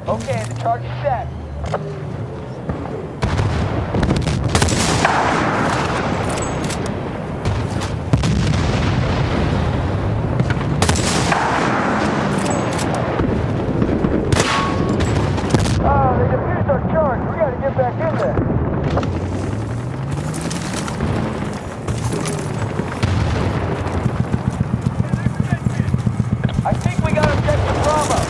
Okay, the charge is set. They defused our charge. We gotta get back in there. I think we got objective Bravo.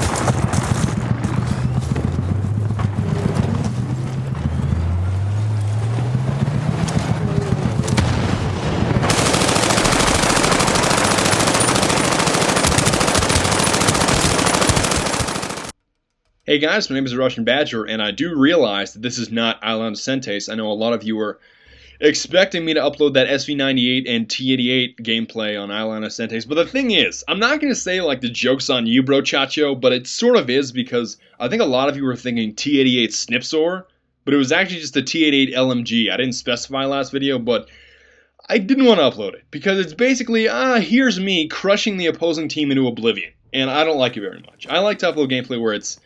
Hey guys, my name is TheRussianBadger, and I do realize that this is not Island Ascentes. I know a lot of you were expecting me to upload that SV98 and T88 gameplay on Island Ascentes, but the thing is, I'm not going to say like the joke's on you, bro chacho, but it sort of is because I think a lot of you were thinking T88 Snipsor, but it was actually just the T88 LMG. I didn't specify last video, but I didn't want to upload it because it's basically, here's me crushing the opposing team into oblivion, and I don't like it very much. I like to upload gameplay where it's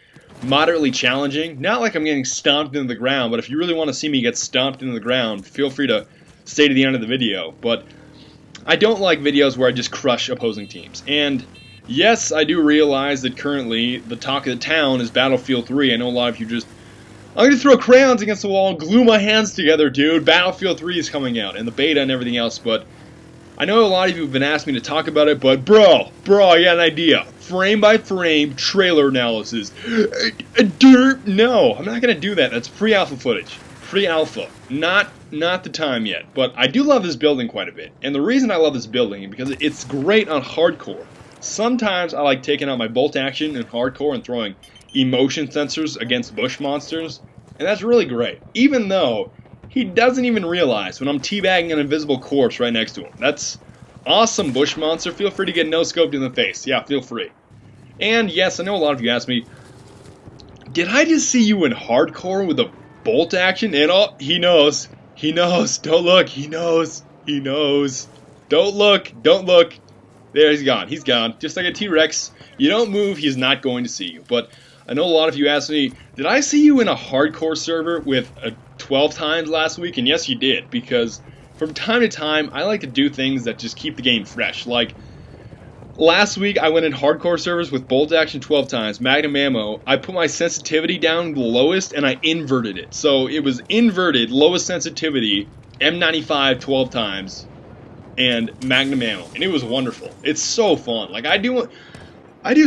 moderately challenging, not like I'm getting stomped into the ground, but if you really want to see me get stomped into the ground, feel free to stay to the end of the video. But I don't like videos where I just crush opposing teams. And yes, I do realize that currently the talk of the town is Battlefield 3. I know a lot of you just, I'm going to throw crayons against the wall and glue my hands together, dude. Battlefield 3 is coming out, and the beta and everything else, but I know a lot of you have been asking me to talk about it, but bro, I got an idea. Frame by frame trailer analysis. No, I'm not gonna do that. That's pre-alpha footage. Pre-alpha. Not the time yet. But I do love this building quite a bit. And the reason I love this building is because it's great on hardcore. Sometimes I like taking out my bolt action in hardcore and throwing emotion sensors against bush monsters. And that's really great. Even though he doesn't even realize when I'm teabagging an invisible corpse right next to him. That's awesome, bush monster. Feel free to get no-scoped in the face. Yeah, feel free. And yes, I know a lot of you asked me, did I just see you in hardcore with a bolt action? And oh, he knows. He knows. Don't look. He knows. He knows. Don't look. Don't look. There, he's gone. He's gone. Just like a T-Rex. You don't move, he's not going to see you. But I know a lot of you asked me, did I see you in a hardcore server with 12 times last week? And yes, you did, because from time to time, I like to do things that just keep the game fresh. Like, last week, I went in hardcore servers with bolt action 12 times, magnum ammo. I put my sensitivity down to the lowest, and I inverted it. So it was inverted, lowest sensitivity, M95 12 times, and magnum ammo. And it was wonderful. It's so fun. Like, I do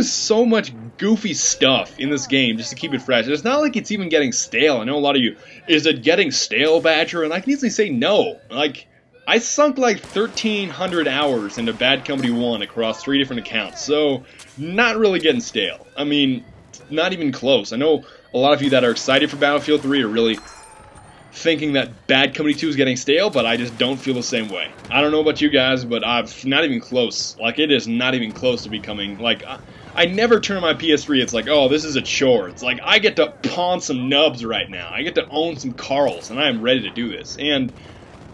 so much goofy stuff in this game just to keep it fresh. And it's not like it's even getting stale. I know a lot of you, is it getting stale, Badger? And I can easily say no. Like, I sunk like 1,300 hours into Bad Company 1 across 3 different accounts. So, not really getting stale. I mean, not even close. I know a lot of you that are excited for Battlefield 3 are really thinking that Bad Company 2 is getting stale, but I just don't feel the same way. I don't know about you guys, but I've not even close. Like, it is not even close to becoming, like, I never turn on my PS3, it's like, oh, this is a chore. It's like, I get to pawn some nubs right now. I get to own some Carls, and I am ready to do this. And,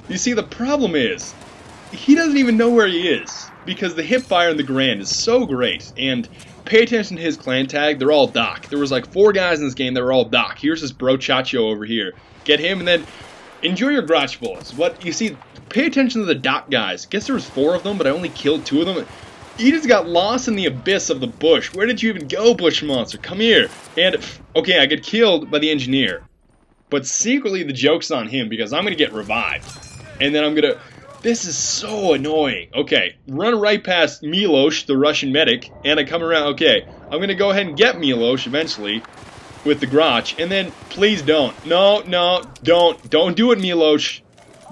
you see, the problem is, he doesn't even know where he is, because the hipfire in the Garand is so great, and pay attention to his clan tag, they're all Doc. There was like 4 guys in this game that were all Doc. Here's this bro Chacho over here. Get him, and then enjoy your grotch bullets. What you see, pay attention to the Doc guys. Guess there was 4 of them, but I only killed 2 of them. You just got lost in the abyss of the bush. Where did you even go, bush monster? Come here. And, okay, I get killed by the engineer. But secretly, the joke's on him, because I'm going to get revived. And then I'm going to... This is so annoying. Okay, run right past Milos, the Russian medic, and I come around. Okay, I'm going to go ahead and get Milos eventually with the grotch, and then please don't. No, don't. Don't do it, Milos.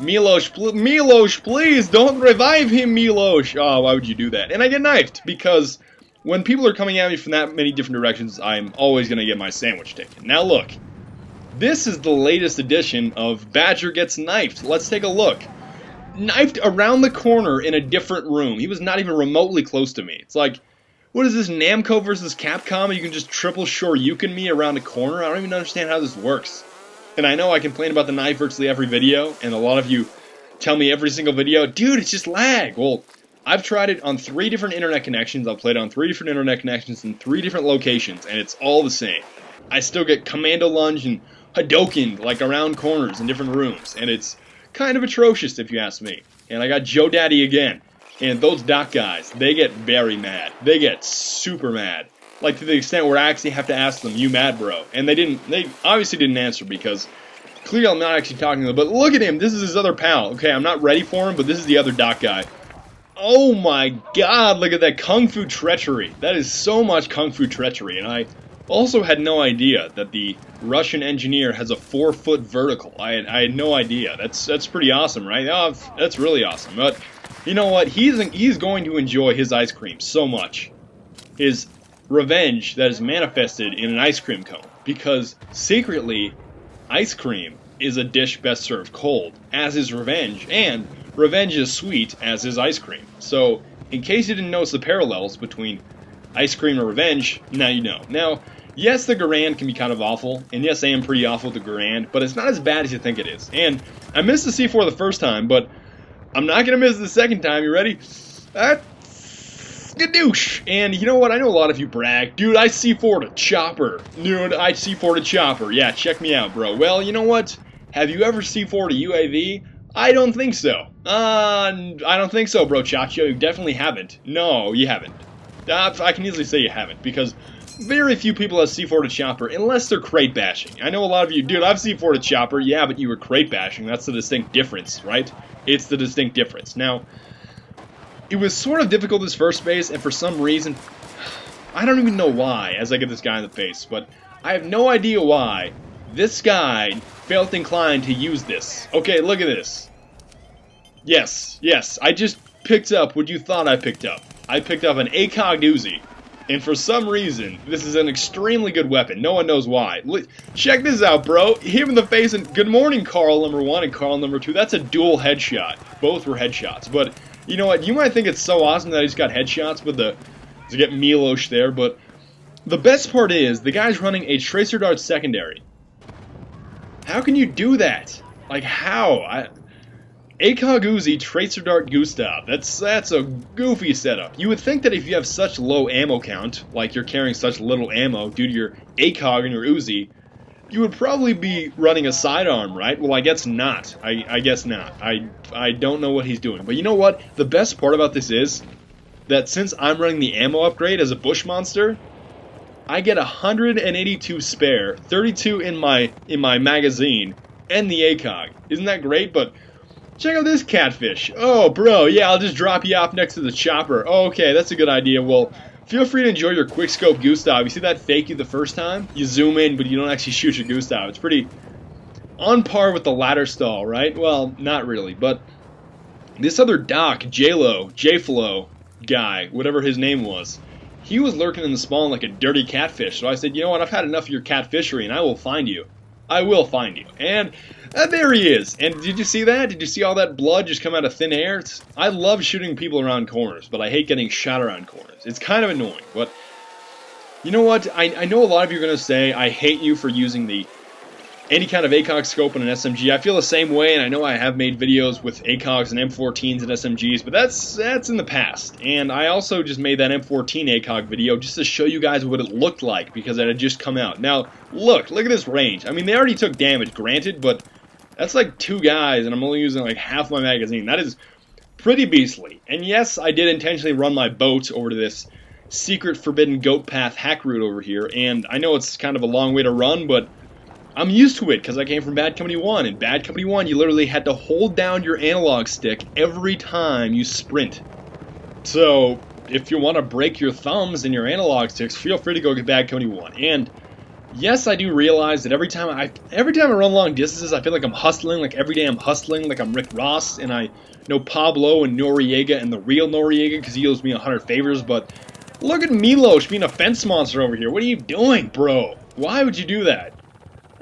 Milos, please don't revive him, Milos. Oh, why would you do that? And I get knifed, because when people are coming at me from that many different directions, I'm always going to get my sandwich taken. Now look, this is the latest edition of Badger Gets Knifed. Let's take a look. Knifed around the corner in a different room. He was not even remotely close to me. It's like, what is this, Namco versus Capcom? You can just triple Shoryuken me around a corner? I don't even understand how this works. And I know I complain about the knife virtually every video, and a lot of you tell me every single video, dude, it's just lag. Well, I've tried it on 3 different internet connections. I've played on 3 different internet connections in 3 different locations, and it's all the same. I still get commando lunge and Hadoken like around corners in different rooms, and it's kind of atrocious if you ask me. And I got Joe Daddy again, and those doc guys, they get very mad. They get super mad, like to the extent where I actually have to ask them, "You mad, bro?" And they obviously didn't answer because clearly I'm not actually talking to them. But look at him, this is his other pal. Okay, I'm not ready for him, but this is the other doc guy. Oh my god, look at that Kung Fu treachery. That is so much Kung Fu treachery, and I also had no idea that the Russian engineer has a 4-foot vertical. I had no idea. That's pretty awesome, right? Oh, that's really awesome. But you know what? He's going to enjoy his ice cream so much. His revenge that is manifested in an ice cream cone. Because secretly, ice cream is a dish best served cold, as is revenge, and revenge is sweet, as is ice cream. So, in case you didn't notice the parallels between ice cream and revenge, now you know. Now, yes, the Garand can be kind of awful, and yes, I am pretty awful with the Garand, but it's not as bad as you think it is. And I missed the C4 the first time, but I'm not going to miss it the second time. You ready? Skadoosh! And you know what? I know a lot of you brag. Dude, I C4'd a chopper. Dude, I C4'd a chopper. Yeah, check me out, bro. Well, you know what? Have you ever C4'd a UAV? I don't think so. I don't think so, bro, Chacho. You definitely haven't. No, you haven't. I can easily say you haven't, because very few people have C4'd a chopper, unless they're crate bashing. I know a lot of you, dude, I've C4'd a chopper, yeah, but you were crate bashing. That's the distinct difference, right? It's the distinct difference. Now, it was sort of difficult this first phase, and for some reason, I don't even know why, as I get this guy in the face, but I have no idea why this guy felt inclined to use this. Okay, look at this. Yes, I just picked up what you thought I picked up. I picked up an ACOG Uzi, and for some reason, this is an extremely good weapon. No one knows why. Check this out, bro. Hit him in the face, and good morning, Carl number 1 and Carl number 2. That's a dual headshot. Both were headshots, but you know what? You might think it's so awesome that he's got headshots, but to get Milosh there, but the best part is, the guy's running a Tracer Dart secondary. How can you do that? Like, how? ACOG Uzi, Tracer Dart Gustav. That's a goofy setup. You would think that if you have such low ammo count, like you're carrying such little ammo due to your ACOG and your Uzi, you would probably be running a sidearm, right? Well, I guess not. I guess not. I don't know what he's doing. But you know what? The best part about this is that since I'm running the ammo upgrade as a bush monster, I get 182 spare, 32 in my magazine, and the ACOG. Isn't that great? But check out this catfish. Oh, bro, yeah, I'll just drop you off next to the chopper. Oh, okay, that's a good idea. Well, feel free to enjoy your quickscope Gustav. You see that fake you the first time? You zoom in, but you don't actually shoot your Gustav. It's pretty on par with the ladder stall, right? Well, not really, but this other doc, J-Flo guy, whatever his name was, he was lurking in the spawn like a dirty catfish. So I said, you know what, I've had enough of your catfishery, and I will find you. I will find you. And there he is. And did you see that? Did you see all that blood just come out of thin air? I love shooting people around corners, but I hate getting shot around corners. It's kind of annoying. But you know what? I know a lot of you are going to say, I hate you for using any kind of ACOG scope in an SMG. I feel the same way, and I know I have made videos with ACOGs and M14s and SMGs, but that's in the past. And I also just made that M14 ACOG video just to show you guys what it looked like, because it had just come out. Now, look at this range. I mean, they already took damage, granted, but that's like 2 guys, and I'm only using like half my magazine. That is pretty beastly. And yes, I did intentionally run my boat over to this secret forbidden goat path hack route over here, and I know it's kind of a long way to run, but I'm used to it because I came from Bad Company 1. In Bad Company 1, you literally had to hold down your analog stick every time you sprint. So, if you want to break your thumbs and your analog sticks, feel free to go get Bad Company 1. And yes, I do realize that every time I run long distances, I feel like I'm hustling. Like every day I'm hustling, like I'm Rick Ross, and I know Pablo and Noriega and the real Noriega because he owes me 100 favors. But look at Milosh being a fence monster over here. What are you doing, bro? Why would you do that?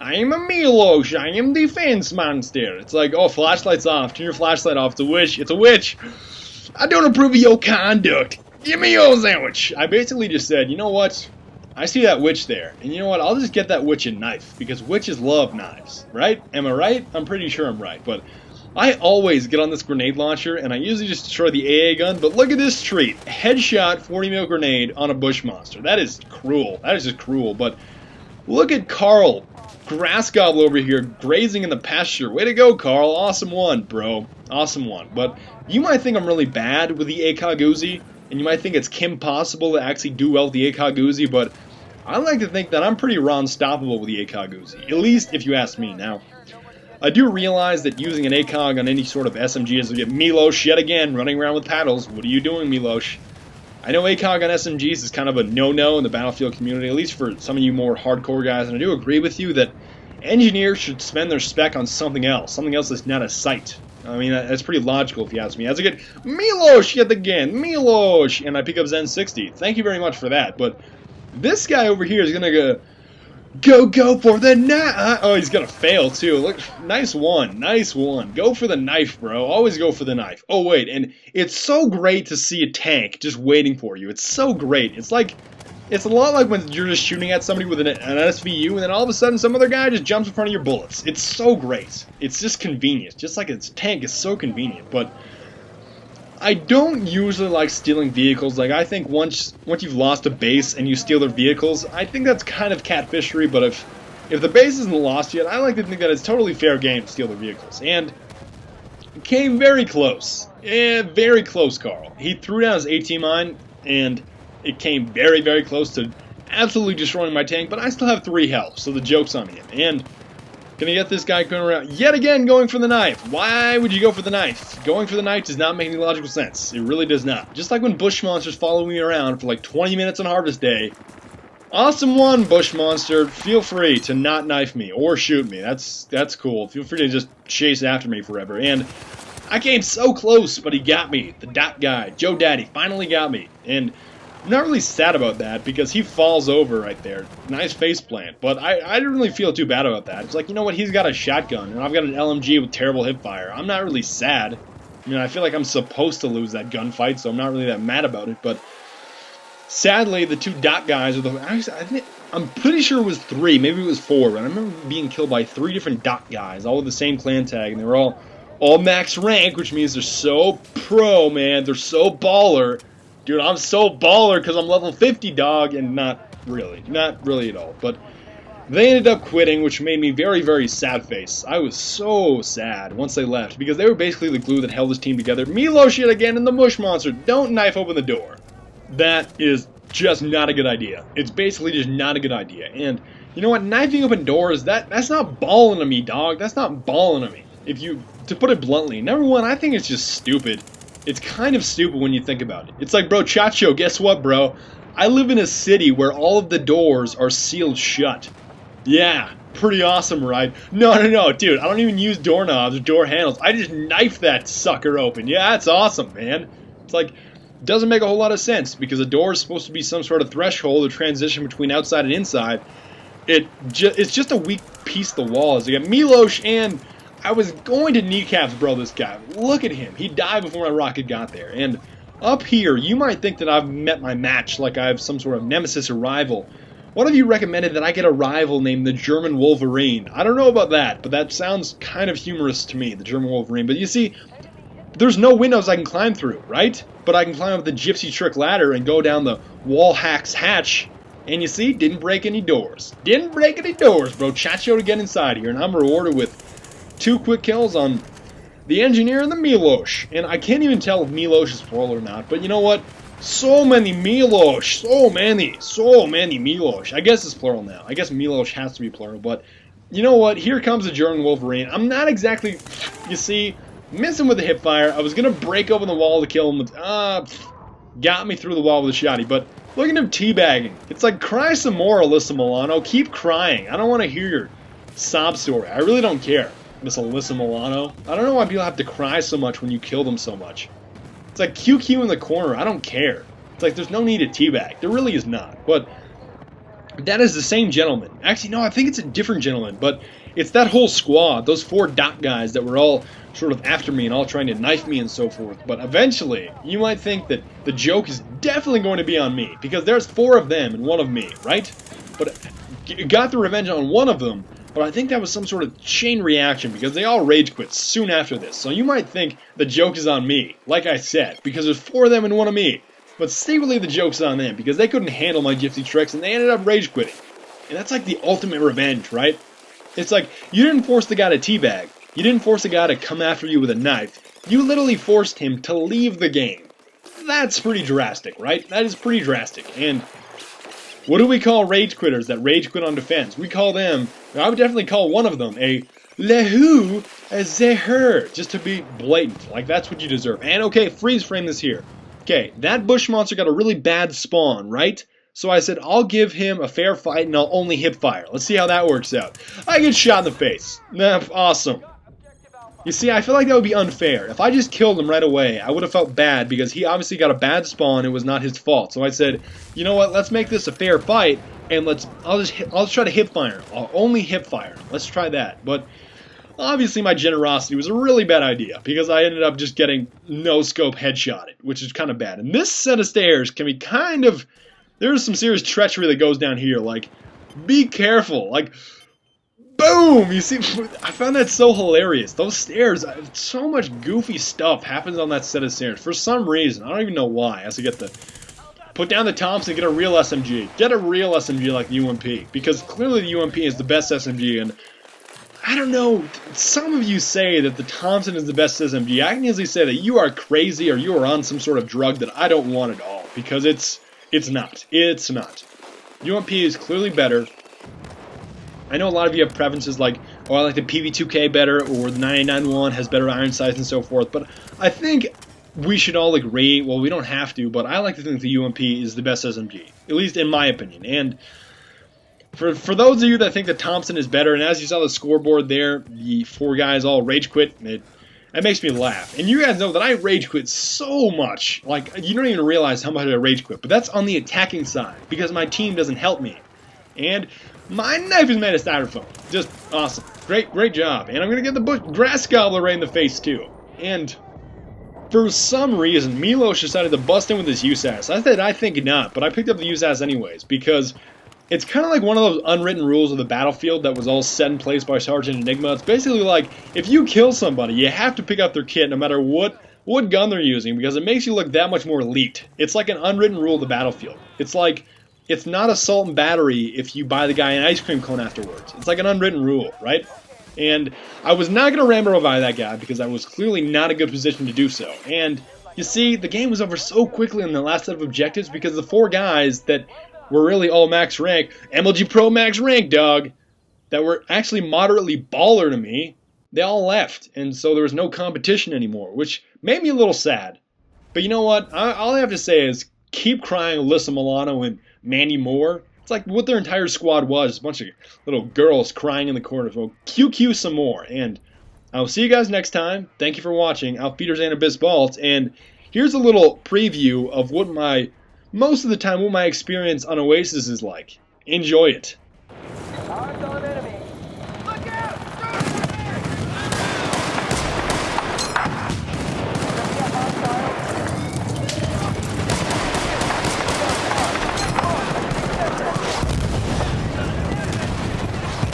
I am a Milosh, I am the fence monster. It's like, oh, flashlight's off. Turn your flashlight off. It's a witch. It's a witch. I don't approve of your conduct. Give me your sandwich. I basically just said, you know what? I see that witch there. And you know what? I'll just get that witch a knife. Because witches love knives. Right? Am I right? I'm pretty sure I'm right. But I always get on this grenade launcher, and I usually just destroy the AA gun. But look at this treat. Headshot 40 mil grenade on a bush monster. That is cruel. That is just cruel. But Look at Carl, grass gobble over here, grazing in the pasture. Way to go, Carl. Awesome one, bro. Awesome one. But you might think I'm really bad with the ACOG Uzi, and you might think it's Kim possible to actually do well with the ACOG Uzi, but I like to think that I'm pretty raw unstoppable with the ACOG Uzi, at least if you ask me. Now, I do realize that using an ACOG on any sort of SMG is to get Milos yet again running around with paddles. What are you doing, Milos? I know ACOG on SMGs is kind of a no-no in the Battlefield community, at least for some of you more hardcore guys, and I do agree with you that engineers should spend their spec on something else that's not a sight. I mean, that's pretty logical if you ask me. As I get Milos yet again, Milos, and I pick up Zen 60. Thank you very much for that, but this guy over here is going to go for the knife. Oh, he's going to fail too. Look, nice one. Go for the knife, bro. Always go for the knife. Oh, wait, and it's so great to see a tank just waiting for you. It's so great. It's a lot like when you're just shooting at somebody with an SVU, and then all of a sudden some other guy just jumps in front of your bullets. It's so great. It's just convenient. Just like its tank is so convenient, but I don't usually like stealing vehicles. Like, I think once you've lost a base and you steal their vehicles, I think that's kind of catfishery, but if the base isn't lost yet, I like to think that it's totally fair game to steal their vehicles. And it came very close. Very close, Carl. He threw down his AT mine, and it came very, very close to absolutely destroying my tank, but I still have 3 health, so the joke's on him. And gonna get this guy going around yet again, going for the knife. Why would you go for the knife? Going for the knife does not make any logical sense. It really does not. Just like when bush monsters follow me around for like 20 minutes on harvest day. Awesome one, bush monster. Feel free to not knife me or shoot me. That's cool. Feel free to just chase after me forever. And I came so close, but he got me. The dot guy, Joe Daddy, finally got me. And I'm not really sad about that because he falls over right there. Nice faceplant, but I didn't really feel too bad about that. It's like, you know what, he's got a shotgun, and I've got an LMG with terrible hipfire. I'm not really sad. I mean, I feel like I'm supposed to lose that gunfight, so I'm not really that mad about it, but sadly, the 2 dot guys are I'm pretty sure it was 3, maybe it was 4, but I remember being killed by 3 different dot guys, all with the same clan tag, and they were all max rank, which means they're so pro, man. They're so baller. Dude, I'm so baller because I'm level 50, dog, and not really at all. But they ended up quitting, which made me very, very sad face. I was so sad once they left because they were basically the glue that held this team together. Milos yet again and the Mush Monster. Don't knife open the door. That is just not a good idea. It's basically just not a good idea. And you know what? Knifing open doors, that's not balling to me, dog. That's not balling to me. To put it bluntly, number one, I think it's just stupid. It's kind of stupid when you think about it. It's like, bro, Chacho, guess what, bro? I live in a city where all of the doors are sealed shut. Yeah, pretty awesome, right? No, dude, I don't even use doorknobs or door handles. I just knife that sucker open. Yeah, that's awesome, man. It's like, doesn't make a whole lot of sense because a door is supposed to be some sort of threshold or transition between outside and inside. It's just a weak piece of the wall. As you got Milos, and I was going to kneecaps, bro, this guy. Look at him. He died before my rocket got there. And up here, you might think that I've met my match, like I have some sort of nemesis or rival. One of you recommended that I get a rival named the German Wolverine. I don't know about that, but that sounds kind of humorous to me, the German Wolverine. But you see, there's no windows I can climb through, right? But I can climb up the gypsy trick ladder and go down the wall hack's hatch. And you see, didn't break any doors. Didn't break any doors, bro. Chacho to get inside here, and I'm rewarded with 2 quick kills on the engineer and the Milos. And I can't even tell if Milos is plural or not, but you know what? So many Milos. So many Milos. I guess it's plural now. I guess Milos has to be plural, but you know what? Here comes the German Wolverine. I'm not exactly, you see, missing with the hip fire. I was going to break open the wall to kill him with, got me through the wall with a shotty, but look at him teabagging. It's like, cry some more, Alyssa Milano. Keep crying. I don't want to hear your sob story. I really don't care. Miss Alyssa Milano. I don't know why people have to cry so much when you kill them so much. It's like QQ in the corner. I don't care. It's like there's no need to teabag. There really is not. But that is the same gentleman. Actually, no, I think it's a different gentleman. But it's that whole squad, those 4 dot guys that were all sort of after me and all trying to knife me and so forth. But eventually, you might think that the joke is definitely going to be on me. Because there's 4 of them and 1 of me, right? But got the revenge on 1 of them. But I think that was some sort of chain reaction because they all rage quit soon after this. So you might think the joke is on me, like I said, because there's 4 of them and 1 of me. But secretly the joke's on them because they couldn't handle my gypsy tricks and they ended up rage quitting. And that's like the ultimate revenge, right? It's like, you didn't force the guy to teabag. You didn't force the guy to come after you with a knife. You literally forced him to leave the game. That's pretty drastic, right? That is pretty drastic. And what do we call rage quitters that rage quit on defense? We call them, I would definitely call one of them a lehu zeher, just to be blatant. Like, that's what you deserve. And okay, freeze frame this here. Okay, that bush monster got a really bad spawn, right? So I said, I'll give him a fair fight and I'll only hip fire. Let's see how that works out. I get shot in the face. Nah, awesome. You see, I feel like that would be unfair. If I just killed him right away, I would have felt bad because he obviously got a bad spawn. It was not his fault. So I said, you know what? Let's make this a fair fight, and I'll just try to hip fire. I'll only hip fire. Let's try that. But obviously, my generosity was a really bad idea because I ended up just getting no scope headshotted, which is kind of bad. And this set of stairs can be kind of, there's some serious treachery that goes down here. Like, be careful. Like, boom! You see, I found that so hilarious. Those stairs, so much goofy stuff happens on that set of stairs. For some reason, I don't even know why. I have to get the, put down the Thompson, get a real SMG. Get a real SMG like the UMP. Because clearly the UMP is the best SMG, and I don't know, some of you say that the Thompson is the best SMG. I can easily say that you are crazy or you are on some sort of drug that I don't want at all. Because it's not. It's not. UMP is clearly better. I know a lot of you have preferences like, oh, I like the PV2K better, or the 991 has better iron sights and so forth, but I think we should all agree, well, we don't have to, but I like to think the UMP is the best SMG, at least in my opinion. And for those of you that think that Thompson is better, and as you saw the scoreboard there, the 4 guys all rage quit, it makes me laugh. And you guys know that I rage quit so much, like, you don't even realize how much I rage quit, but that's on the attacking side, because my team doesn't help me. And my knife is made of styrofoam. Just awesome. Great job. And I'm going to get the grass gobbler right in the face, too. And for some reason, Milos decided to bust in with his USAS. I said, I think not, but I picked up the USAS anyways, because it's kind of like one of those unwritten rules of the battlefield that was all set in place by Sergeant Enigma. It's basically like, if you kill somebody, you have to pick up their kit no matter what gun they're using, because it makes you look that much more leaked. It's like an unwritten rule of the battlefield. It's like, it's not assault and battery if you buy the guy an ice cream cone afterwards. It's like an unwritten rule, right? And I was not going to Rambo revive that guy because I was clearly not in a good position to do so. And you see, the game was over so quickly in the last set of objectives because the 4 guys that were really all max rank, MLG Pro max rank, dog, that were actually moderately baller to me, they all left. And so there was no competition anymore, which made me a little sad. But you know what? All I have to say is keep crying Alyssa Milano and Mandy Moore. It's like what their entire squad was, a bunch of little girls crying in the corners. Well, QQ some more, and I'll see you guys next time. Thank you for watching. Auf Wiedersehen, Abyss Balls, and here's a little preview of what most of the time, what my experience on Oasis is like. Enjoy it. Eyes on enemy. Look out!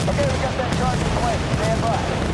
Okay, we got that charge in place. Stand by.